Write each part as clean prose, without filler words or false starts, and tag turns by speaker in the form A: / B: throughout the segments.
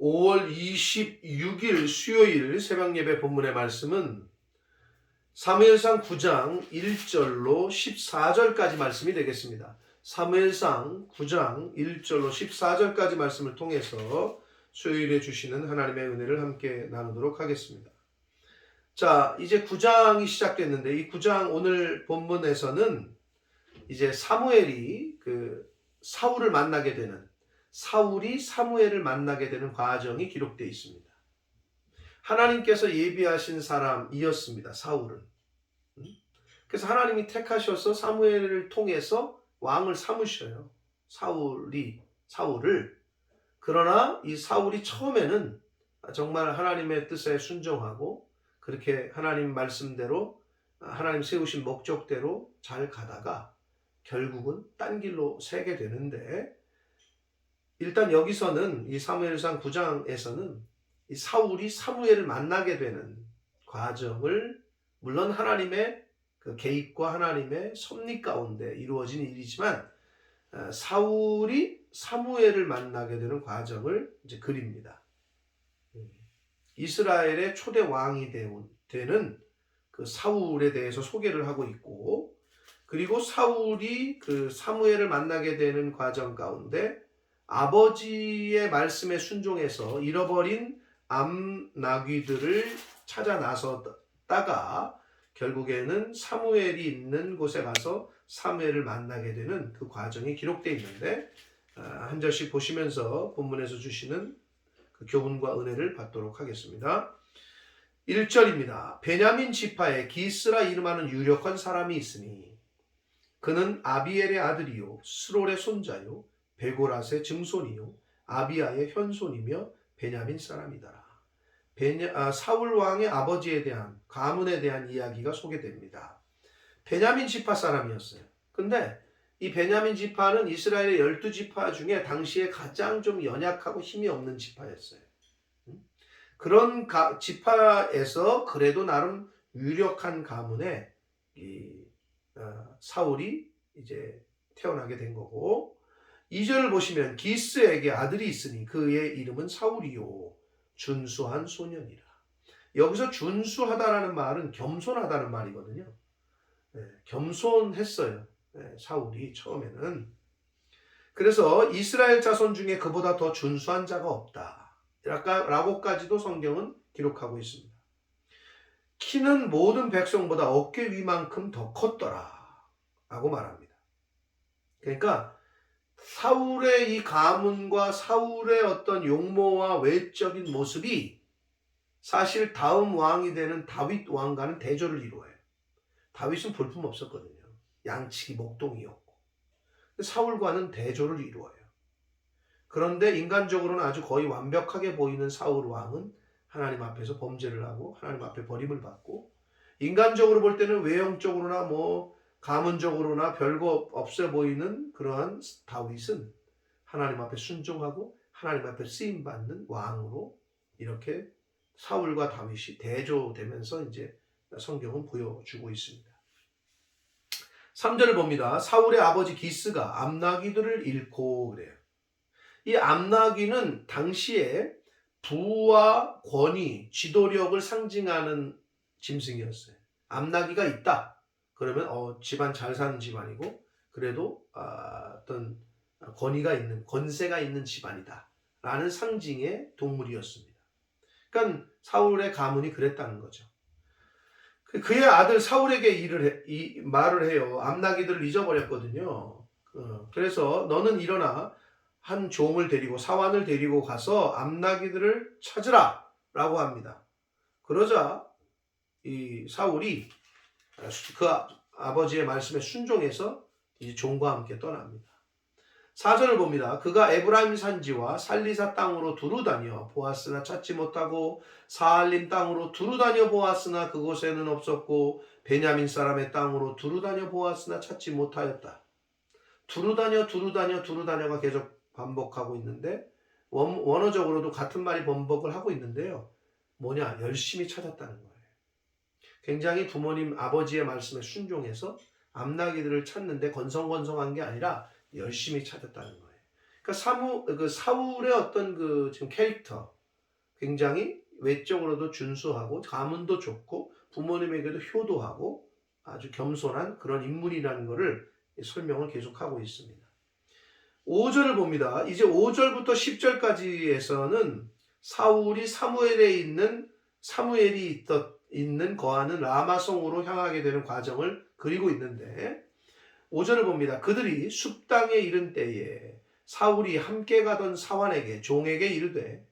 A: 5월 26일 수요일 새벽예배 본문의 말씀은 사무엘상 9장 1절로 14절까지 말씀이 되겠습니다. 사무엘상 9장 1절로 14절까지 말씀을 통해서 수요일에 주시는 하나님의 은혜를 함께 나누도록 하겠습니다. 자, 이제 9장이 시작됐는데 이 9장 오늘 본문에서는 이제 사무엘이 사울을 만나게 되는, 사울이 사무엘을 만나게 되는 과정이 기록되어 있습니다. 하나님께서 예비하신 사람이었습니다. 사울은. 그래서 하나님이 택하셔서 사무엘을 통해서 왕을 삼으셔요. 사울을. 그러나 이 사울이 처음에는 정말 하나님의 뜻에 순종하고 그렇게 하나님 말씀대로, 하나님 세우신 목적대로 잘 가다가 결국은 딴 길로 새게 되는데, 일단 여기서는 이 사무엘상 9장에서는 이 사울이 사무엘을 만나게 되는 과정을, 물론 하나님의 그 개입과 하나님의 섭리 가운데 이루어진 일이지만 사울이 사무엘을 만나게 되는 과정을 이제 그립니다. 이스라엘의 초대 왕이 되는 그 사울에 대해서 소개를 하고 있고, 그리고 사울이 그 사무엘을 만나게 되는 과정 가운데 아버지의 말씀에 순종해서 잃어버린 암나귀들을 찾아 나섰다가 결국에는 사무엘이 있는 곳에 가서 사무엘을 만나게 되는 그 과정이 기록되어 있는데, 한 절씩 보시면서 본문에서 주시는 그 교훈과 은혜를 받도록 하겠습니다. 1절입니다. 베냐민 지파에 기스라 이름하는 유력한 사람이 있으니 그는 아비엘의 아들이요 스롤의 손자요 베고랏의 증손이요 아비야의 현손이며 베냐민 사람이더라. 사울 왕의 아버지에 대한 가문에 대한 이야기가 소개됩니다. 베냐민 지파 사람이었어요. 근데 이 베냐민 지파는 이스라엘의 12지파 중에 당시에 가장 좀 연약하고 힘이 없는 지파였어요. 그런 지파에서 그래도 나름 유력한 가문에 사울이 이제 태어나게 된 거고, 2절을 보시면 기스에게 아들이 있으니 그의 이름은 사울이요 준수한 소년이라. 여기서 준수하다라는 말은 겸손하다는 말이거든요. 겸손했어요. 사울이 처음에는. 그래서 이스라엘 자손 중에 그보다 더 준수한 자가 없다 라고까지도 성경은 기록하고 있습니다. 키는 모든 백성보다 어깨 위만큼 더 컸더라 라고 말합니다. 그러니까 사울의 이 가문과 사울의 어떤 용모와 외적인 모습이 사실 다음 왕이 되는 다윗 왕과는 대조를 이루어요. 다윗은 볼품 없었거든요. 양치기 목동이었고, 사울과는 대조를 이루어요. 그런데 인간적으로는 아주 거의 완벽하게 보이는 사울 왕은 하나님 앞에서 범죄를 하고 하나님 앞에 버림을 받고, 인간적으로 볼 때는 외형적으로나 가문적으로나 별거 없어 보이는 그러한 다윗은 하나님 앞에 순종하고 하나님 앞에 쓰임받는 왕으로 이렇게 사울과 다윗이 대조되면서 이제 성경은 보여주고 있습니다. 3절을 봅니다. 사울의 아버지 기스가 암나귀들을 잃고 그래요. 이 암나귀는 당시에 부와 권위, 지도력을 상징하는 짐승이었어요. 암나귀가 있다 그러면 집안 잘 사는 집안이고 그래도 어떤 권위가 있는, 권세가 있는 집안이다 라는 상징의 동물이었습니다. 그러니까 사울의 가문이 그랬다는 거죠. 그의 아들 사울에게 말을 해요. 암나귀들을 잊어버렸거든요. 그래서 너는 일어나 한 종을 데리고, 사환을 데리고 가서 암나귀들을 찾으라 라고 합니다. 그러자 이 사울이 그 아버지의 말씀에 순종해서 이제 종과 함께 떠납니다. 4절을 봅니다. 그가 에브라임 산지와 살리사 땅으로 두루다녀 보았으나 찾지 못하고 사알림 땅으로 두루다녀 보았으나 그곳에는 없었고 베냐민 사람의 땅으로 두루다녀 보았으나 찾지 못하였다. 두루다녀가 계속 반복하고 있는데, 원어적으로도 같은 말이 반복을 하고 있는데요. 뭐냐? 열심히 찾았다는 거예요. 굉장히 부모님, 아버지의 말씀에 순종해서 암나귀들을 찾는데 건성건성한 게 아니라 열심히 찾았다는 거예요. 그러니까 사울의 어떤 그 지금 캐릭터 굉장히 외적으로도 준수하고 가문도 좋고 부모님에게도 효도하고 아주 겸손한 그런 인물이라는 것을 설명을 계속하고 있습니다. 5절을 봅니다. 이제 5절부터 10절까지에서는 사울이 사무엘이 있는 거하는 라마성으로 향하게 되는 과정을 그리고 있는데 5절을 봅니다. 그들이 숲 땅에 이른 때에 사울이 함께 가던 사환에게 종에게 이르되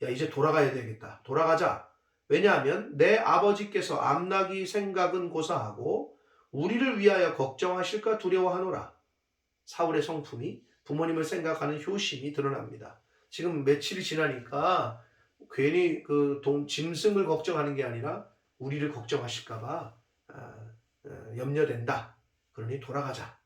A: 야 이제 돌아가야 되겠다. 돌아가자. 왜냐하면 내 아버지께서 암나기 생각은 고사하고 우리를 위하여 걱정하실까 두려워하노라. 사울의 성품이 부모님을 생각하는 효심이 드러납니다. 지금 며칠이 지나니까 괜히 짐승을 걱정하는 게 아니라 우리를 걱정하실까봐 염려된다. 그러니 돌아가자.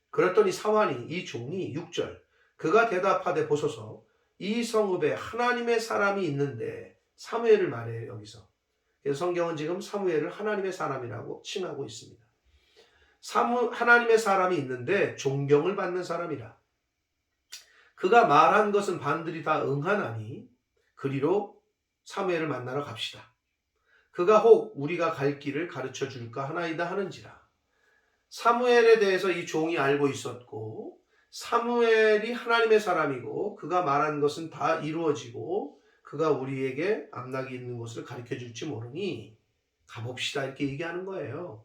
A: 그랬더니 사환이 이 종이 6절 그가 대답하되 보소서 이 성읍에 하나님의 사람이 있는데 사무엘을 말해요 여기서. 그래서 성경은 지금 사무엘을 하나님의 사람이라고 칭하고 있습니다. 하나님의 사람이 있는데 존경을 받는 사람이라. 그가 말한 것은 반들이 다 응하나니 그리로 사무엘을 만나러 갑시다. 그가 혹 우리가 갈 길을 가르쳐 줄까 하나이다 하는지라. 사무엘에 대해서 이 종이 알고 있었고 사무엘이 하나님의 사람이고 그가 말한 것은 다 이루어지고 그가 우리에게 암낙이 있는 곳을 가르쳐 줄지 모르니 가봅시다 이렇게 얘기하는 거예요.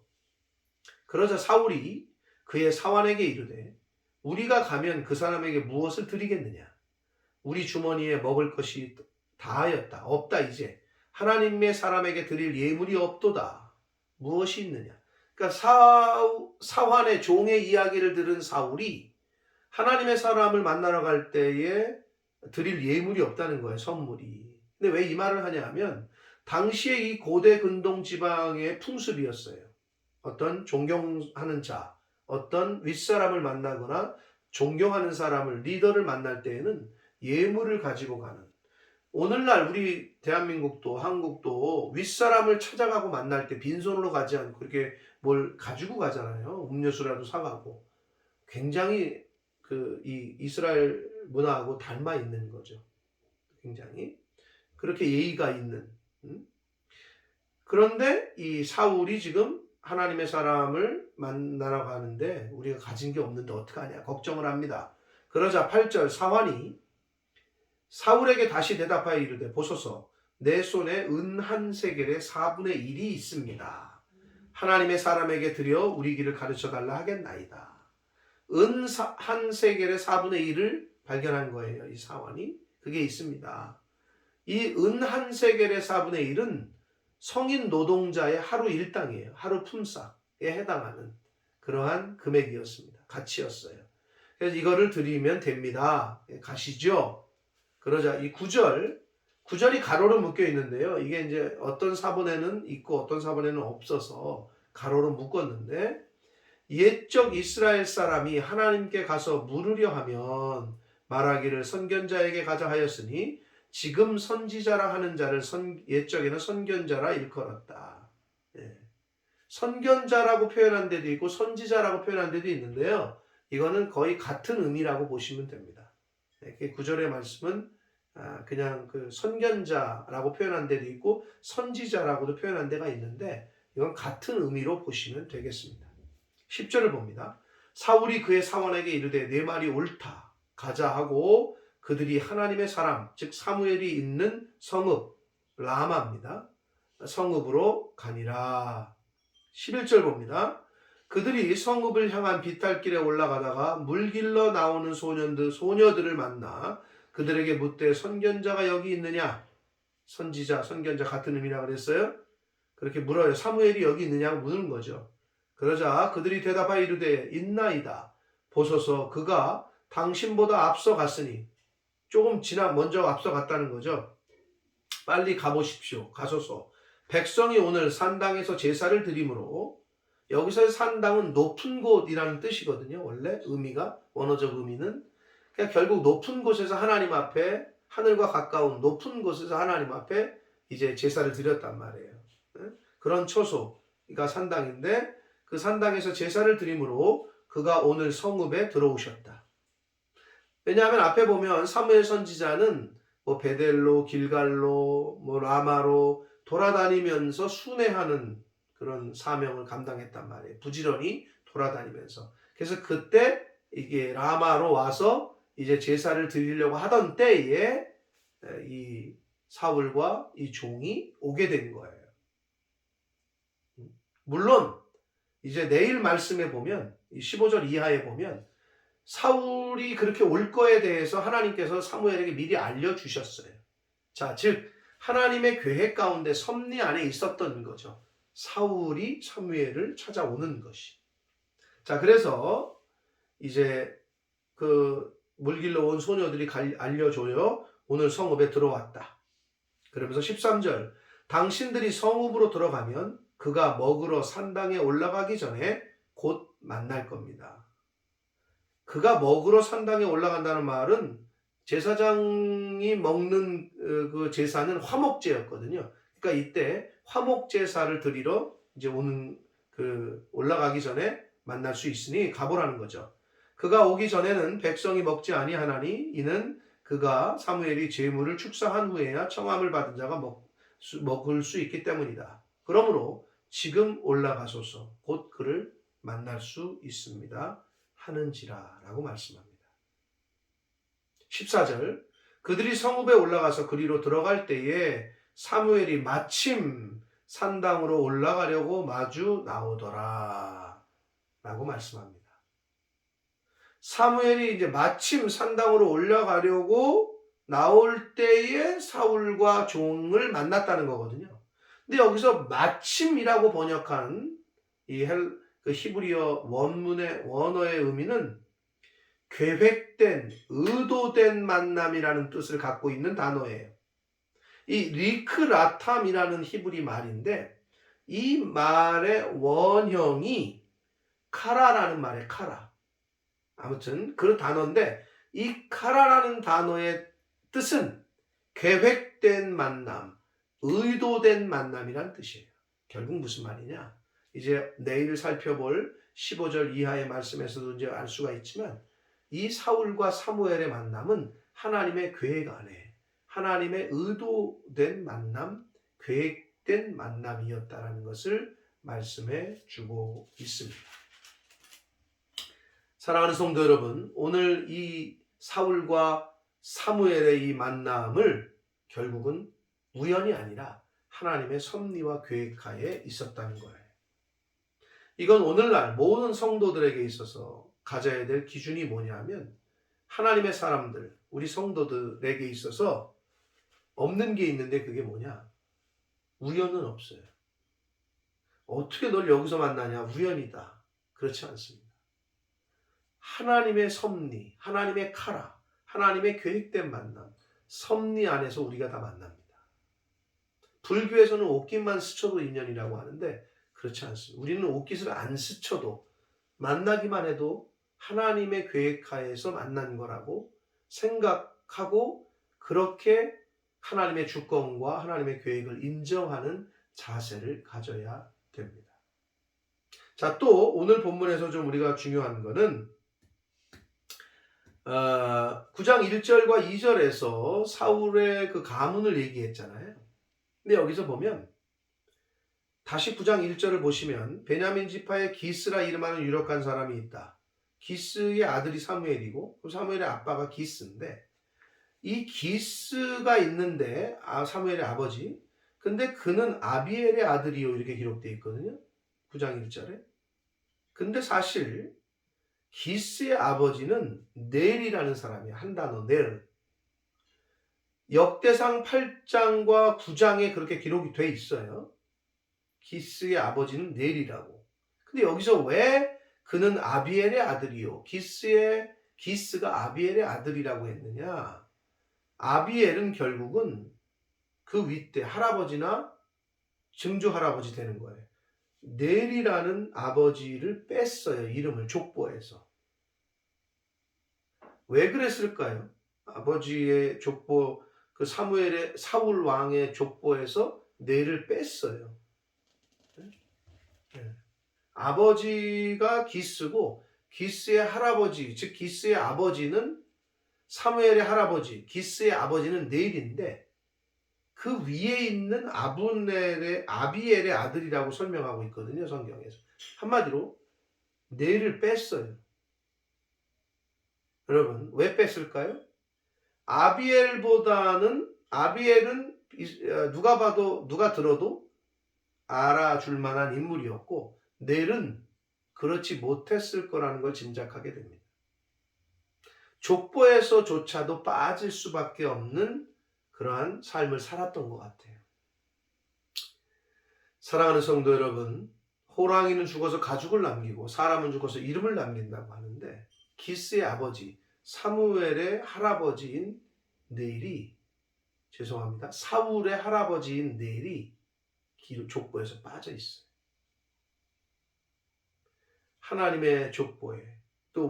A: 그러자 사울이 그의 사환에게 이르되 우리가 가면 그 사람에게 무엇을 드리겠느냐? 우리 주머니에 먹을 것이 다하였다. 없다 이제. 하나님의 사람에게 드릴 예물이 없도다. 무엇이 있느냐? 그러니까 사환의 종의 이야기를 들은 사울이 하나님의 사람을 만나러 갈 때에 드릴 예물이 없다는 거예요. 선물이. 근데 왜 이 말을 하냐 하면 당시에 이 고대 근동 지방의 풍습이었어요. 어떤 존경하는 자, 어떤 윗사람을 만나거나 존경하는 사람을 리더를 만날 때에는 예물을 가지고 가는. 오늘날 우리 대한민국도 한국도 윗사람을 찾아가고 만날 때 빈손으로 가지 않고 그렇게 뭘 가지고 가잖아요. 음료수라도 사가고. 굉장히 이 이스라엘 문화하고 닮아 있는 거죠. 굉장히 그렇게 예의가 있는. 그런데 이 사울이 지금 하나님의 사람을 만나러 가는데 우리가 가진 게 없는데 어떡하냐 걱정을 합니다. 그러자 8절 사환이 사울에게 다시 대답하여 이르되 보소서 내 손에 은 한 세겔의 4분의 1이 있습니다. 하나님의 사람에게 드려 우리 길을 가르쳐 달라 하겠나이다. 은 한 세겔의 4분의 1을 발견한 거예요. 이 사환이. 그게 있습니다. 이 은 한 세겔의 4분의 1은 성인 노동자의 하루 일당이에요. 하루 품삯에 해당하는 그러한 금액이었습니다. 가치였어요. 그래서 이거를 드리면 됩니다. 가시죠. 그러자 이 9절이 가로로 묶여 있는데요. 이게 이제 어떤 사본에는 있고 어떤 사본에는 없어서 가로로 묶었는데 옛적 이스라엘 사람이 하나님께 가서 물으려 하면 말하기를 선견자에게 가자 하였으니 지금 선지자라 하는 자를 옛적에는 선견자라 일컬었다. 예. 선견자라고 표현한 데도 있고 선지자라고 표현한 데도 있는데요. 이거는 거의 같은 의미라고 보시면 됩니다. 예. 구절의 말씀은 그냥 선견자라고 표현한 데도 있고 선지자라고도 표현한 데가 있는데 이건 같은 의미로 보시면 되겠습니다. 10절을 봅니다. 사울이 그의 사원에게 이르되 내 말이 옳다. 가자 하고 그들이 하나님의 사람 즉 사무엘이 있는 성읍 라마입니다. 성읍으로 가니라. 11절 봅니다. 그들이 성읍을 향한 비탈길에 올라가다가 물길러 나오는 소녀들을 만나 그들에게 묻되 선견자가 여기 있느냐? 선지자, 선견자 같은 의미라 그랬어요? 그렇게 물어요. 사무엘이 여기 있느냐고 묻는 거죠. 그러자 그들이 대답하여 이르되 있나이다. 보소서 그가 당신보다 앞서 갔으니 조금 먼저 앞서 갔다는 거죠. 빨리 가보십시오. 가소서. 백성이 오늘 산당에서 제사를 드리므로 여기서의 산당은 높은 곳이라는 뜻이거든요. 원래 의미가 원어적 의미는 그러니까 결국 높은 곳에서 하나님 앞에 하늘과 가까운 높은 곳에서 하나님 앞에 이제 제사를 드렸단 말이에요. 그런 처소가 산당인데 그 산당에서 제사를 드리므로 그가 오늘 성읍에 들어오셨다. 왜냐하면 앞에 보면 사무엘 선지자는 뭐 베델로, 길갈로, 뭐 라마로 돌아다니면서 순회하는 그런 사명을 감당했단 말이에요. 부지런히 돌아다니면서. 그래서 그때 이게 라마로 와서 이제 제사를 드리려고 하던 때에 이 사울과 이 종이 오게 된 거예요. 물론 이제 내일 말씀에 보면 15절 이하에 보면 사울이 그렇게 올 거에 대해서 하나님께서 사무엘에게 미리 알려주셨어요. 자, 즉 하나님의 계획 가운데 섭리 안에 있었던 거죠. 사울이 사무엘을 찾아오는 것이. 자, 그래서 이제 그 물길로 온 소녀들이 알려줘요. 오늘 성읍에 들어왔다. 그러면서 13절 당신들이 성읍으로 들어가면 그가 먹으러 산당에 올라가기 전에 곧 만날 겁니다. 그가 먹으러 산당에 올라간다는 말은 제사장이 먹는 그 제사는 화목제였거든요. 그러니까 이때 화목제사를 드리러 이제 오는 그 올라가기 전에 만날 수 있으니 가보라는 거죠. 그가 오기 전에는 백성이 먹지 아니하나니 이는 그가 사무엘이 제물을 축사한 후에야 청함을 받은 자가 먹을 수 있기 때문이다. 그러므로 지금 올라가소서 곧 그를 만날 수 있습니다. 하는지라 라고 말씀합니다. 14절 그들이 성읍에 올라가서 그리로 들어갈 때에 사무엘이 마침 산당으로 올라가려고 마주 나오더라 라고 말씀합니다. 사무엘이 이제 마침 산당으로 올라가려고 나올 때에 사울과 종을 만났다는 거거든요. 근데 여기서 마침이라고 번역한 이 히브리어 원문의 원어의 의미는 계획된, 의도된 만남이라는 뜻을 갖고 있는 단어예요. 이 리크라탐이라는 히브리 말인데 이 말의 원형이 카라라는 말의 카라. 아무튼 그 단어인데 이 카라라는 단어의 뜻은 계획된 만남, 의도된 만남이란 뜻이에요. 결국 무슨 말이냐? 이제 내일 살펴볼 15절 이하의 말씀에서도 이제 알 수가 있지만 이 사울과 사무엘의 만남은 하나님의 계획 안에 하나님의 의도된 만남, 계획된 만남이었다라는 것을 말씀해 주고 있습니다. 사랑하는 성도 여러분, 오늘 이 사울과 사무엘의 이 만남을 결국은 우연이 아니라 하나님의 섭리와 계획하에 있었다는 거예요. 이건 오늘날 모든 성도들에게 있어서 가져야 될 기준이 뭐냐면 하나님의 사람들, 우리 성도들에게 있어서 없는 게 있는데 그게 뭐냐? 우연은 없어요. 어떻게 널 여기서 만나냐? 우연이다. 그렇지 않습니다. 하나님의 섭리, 하나님의 카라, 하나님의 계획된 만남, 섭리 안에서 우리가 다 만납니다. 불교에서는 옷깃만 스쳐도 인연이라고 하는데 그렇지 않습니다. 우리는 옷깃을 안 스쳐도 만나기만 해도 하나님의 계획하에서 만난 거라고 생각하고 그렇게 하나님의 주권과 하나님의 계획을 인정하는 자세를 가져야 됩니다. 자, 또 오늘 본문에서 좀 우리가 중요한 거는 9장 1절과 2절에서 사울의 그 가문을 얘기했잖아요. 근데 여기서 보면 다시 9장 1절을 보시면 베냐민 지파에 기스라 이름하는 유력한 사람이 있다. 기스의 아들이 사무엘이고 그 사무엘의 아빠가 기스인데 이 기스가 있는데 사무엘의 아버지 근데 그는 아비엘의 아들이요 이렇게 기록되어 있거든요. 9장 1절에. 근데 사실 기스의 아버지는 넬이라는 사람이에요. 한 단어 넬. 역대상 8장과 9장에 그렇게 기록이 돼 있어요. 기스의 아버지는 넬이라고. 근데 여기서 왜 그는 아비엘의 아들이요. 기스가 아비엘의 아들이라고 했느냐. 아비엘은 결국은 그 윗대 할아버지나 증조 할아버지 되는 거예요. 넬이라는 아버지를 뺐어요. 이름을 족보에서. 왜 그랬을까요? 아버지의 족보 그 사울 왕의 족보에서 넬을 뺐어요. 네. 아버지가 기스고 기스의 할아버지 즉 기스의 아버지는 사무엘의 할아버지 기스의 아버지는 네일인데 그 위에 있는 아비엘의 아들이라고 설명하고 있거든요, 성경에서. 한마디로 네일을 뺐어요. 여러분, 왜 뺐을까요? 아비엘은 누가 들어도 알아줄 만한 인물이었고 넬은 그렇지 못했을 거라는 걸 짐작하게 됩니다. 족보에서조차도 빠질 수밖에 없는 그러한 삶을 살았던 것 같아요. 사랑하는 성도 여러분, 호랑이는 죽어서 가죽을 남기고 사람은 죽어서 이름을 남긴다고 하는데 기스의 아버지 사무엘의 할아버지인 사울의 할아버지인 네일이 족보에서 빠져 있어요. 하나님의 족보에 또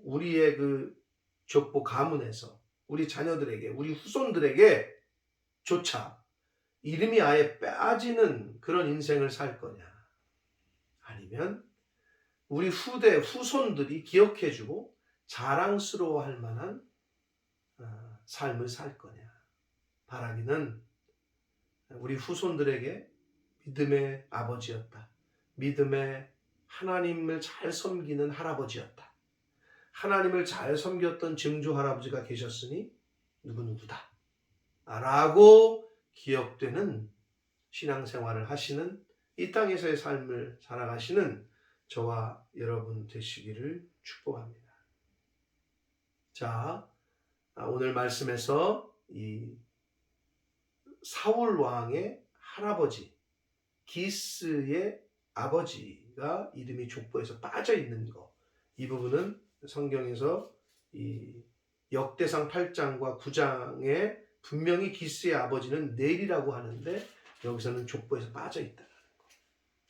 A: 우리의 그 족보 가문에서 우리 자녀들에게 우리 후손들에게 조차 이름이 아예 빠지는 그런 인생을 살 거냐, 아니면 우리 후손들이 기억해주고 자랑스러워할 만한 삶을 살 거냐. 바라기는 우리 후손들에게 믿음의 아버지였다. 믿음의 하나님을 잘 섬기는 할아버지였다. 하나님을 잘 섬겼던 증조 할아버지가 계셨으니 누구누구다 라고 기억되는 신앙생활을 하시는, 이 땅에서의 삶을 살아가시는 저와 여러분 되시기를 축복합니다. 자, 오늘 말씀에서 이 사울 왕의 할아버지 기스의 아버지가 이름이 족보에서 빠져 있는 거, 이 부분은 성경에서 이 역대상 8장과 9장에 분명히 기스의 아버지는 넬이라고 하는데 여기서는 족보에서 빠져 있다는 거.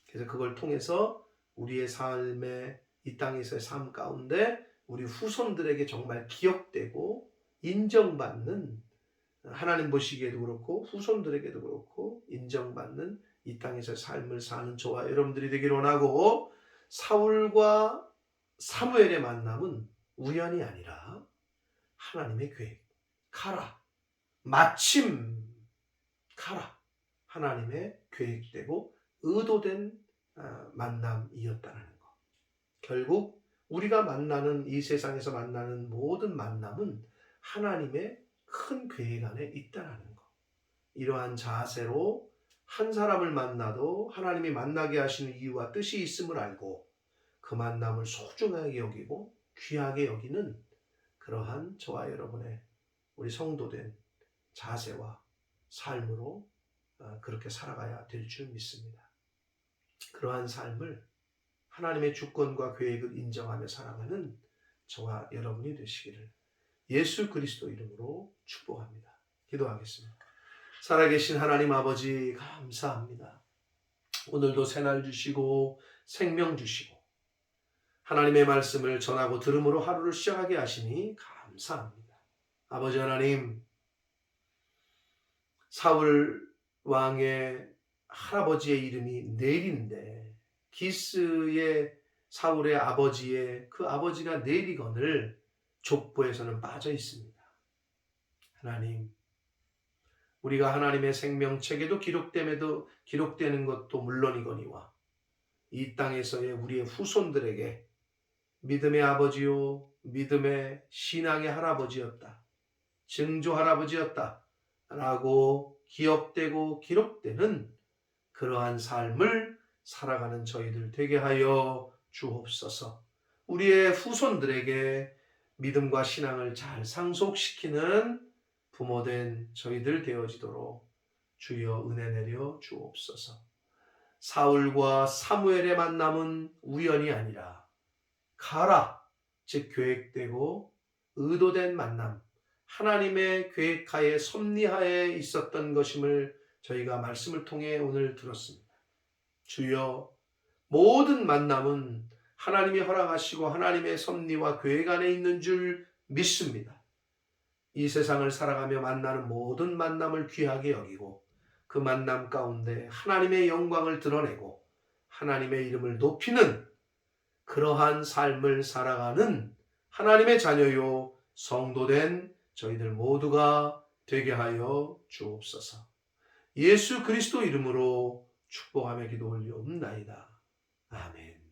A: 그래서 그걸 통해서 우리의 삶의 이 땅에서의 삶 가운데 우리 후손들에게 정말 기억되고 인정받는, 하나님 보시기에도 그렇고 후손들에게도 그렇고 인정받는 이 땅에서의 삶을 사는 저와 여러분들이 되기를 원하고, 사울과 사무엘의 만남은 우연이 아니라 하나님의 계획, 하나님의 계획되고 의도된 만남이었다는 거. 결국 우리가 만나는 이 세상에서 만나는 모든 만남은 하나님의 큰 계획 안에 있다는 거. 이러한 자세로 한 사람을 만나도 하나님이 만나게 하시는 이유와 뜻이 있음을 알고 그 만남을 소중하게 여기고 귀하게 여기는 그러한 저와 여러분의 우리 성도된 자세와 삶으로 그렇게 살아가야 될 줄 믿습니다. 그러한 삶을 하나님의 주권과 계획을 인정하며 살아가는 저와 여러분이 되시기를 예수 그리스도 이름으로 축복합니다. 기도하겠습니다. 살아계신 하나님 아버지, 감사합니다. 오늘도 새날 주시고 생명 주시고 하나님의 말씀을 전하고 들음으로 하루를 시작하게 하시니 감사합니다. 아버지 하나님, 사울 왕의 할아버지의 이름이 넬인데 기스의 사울의 아버지의 그 아버지가 넬이거늘 족보에서는 빠져 있습니다. 하나님, 우리가 하나님의 생명책에도 기록되는 것도 물론이거니와 이 땅에서의 우리의 후손들에게 믿음의 아버지요, 믿음의 신앙의 할아버지였다, 증조 할아버지였다 라고 기억되고 기록되는 그러한 삶을 살아가는 저희들 되게 하여 주옵소서. 우리의 후손들에게 믿음과 신앙을 잘 상속시키는 부모된 저희들 되어지도록 주여 은혜 내려 주옵소서. 사울과 사무엘의 만남은 우연이 아니라 즉 계획되고 의도된 만남, 하나님의 계획하에 섭리하에 있었던 것임을 저희가 말씀을 통해 오늘 들었습니다. 주여, 모든 만남은 하나님이 허락하시고 하나님의 섭리와 계획 안에 있는 줄 믿습니다. 이 세상을 살아가며 만나는 모든 만남을 귀하게 여기고 그 만남 가운데 하나님의 영광을 드러내고 하나님의 이름을 높이는 그러한 삶을 살아가는 하나님의 자녀요 성도된 저희들 모두가 되게 하여 주옵소서. 예수 그리스도 이름으로 축복하며 기도 올리옵나이다. 아멘.